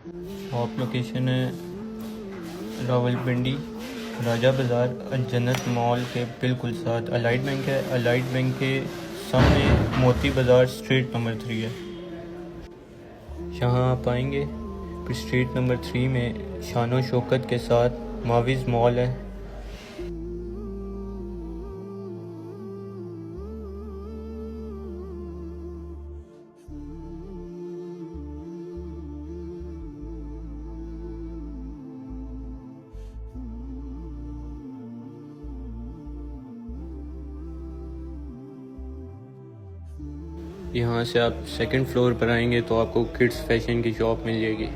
Shop location है रावलपिंडी, राजा बाज़ार, जन्नत मॉल के बिल्कुल साथ अलाइड बैंक है। अलाइड बैंक के सामने मोती बाज़ार स्ट्रीट नंबर 3 है। यहाँ आप आएंगे फिर स्ट्रीट नंबर 3 में शानो शौकत के साथ माविज़ मॉल है। यहाँ से आप सेकंड फ्लोर पर आएंगे तो आपको किड्स फैशन की शॉप मिल जाएगी।